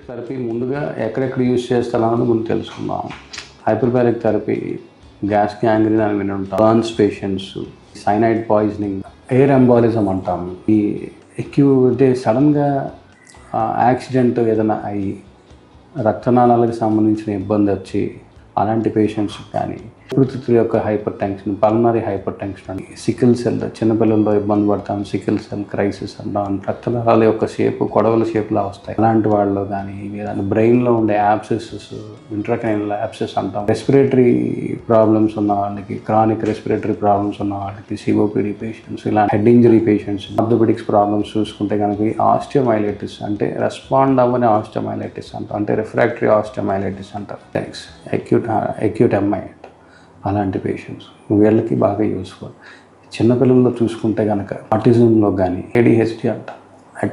Therapy ముందుగా ఎక్కడెక్కడ use చేస్తారన్నది ముందు తెలుసుకుందాం. హైపర్బారిక్ థెరపీ గ్యాస్ గ్యాంగ్రీన్ అని విని ఉంటాం. Burns patients, cyanide poisoning, air embolism అంటాం. ఈ అంటే సడన్గా యాక్సిడెంట్ ఏదైనా అయ్యి రక్తనాళాలకు సంబంధించిన ఇబ్బంది వచ్చి అలాంటి పేషెంట్స్ కానీ, ఊపిరితిత్తుల యొక్క hyper tension, pulmonary hyper tension అని, సికిల్ సెల్ చిన్నపిల్లల్లో ఇబ్బంది పడతాం, సికిల్ సెల్ క్రైసిస్ అంటాం. రక్తనాళాల యొక్క షేపు కొడవల షేప్లా వస్తాయి. అలాంటి వాళ్ళు కానీ బ్రెయిన్లో ఉండే యాబ్సెసెస్, ఇంట్రాక్రైనల్ యాబ్సెస్ అంటాం. రెస్పిరేటరీ ప్రాబ్లమ్స్ ఉన్న వాళ్ళకి, క్రానిక్ రెస్పిరేటరీ ప్రాబ్లమ్స్ ఉన్న వాళ్ళకి, సిఓపిడి పేషెంట్స్, ఇలా head injury patients, orthopaedics problems చూసుకుంటే కనుక ఆస్టియోమైలైటిస్ అంటే రెస్పాండ్ అవ్వని ఆస్టియోమైలైటిస్ అంటాం. అంటే రిఫ్రాక్టరీ ఆస్టియోమైలైటిస్ అంటారు. అక్యూట్ ఎంఐ అలాంటి పేషెంట్స్ వీళ్ళకి బాగా యూస్ఫుల్. చిన్నపిల్లల్లో చూసుకుంటే కనుక ఆటిజంలో కానీ ADHD అంటాం.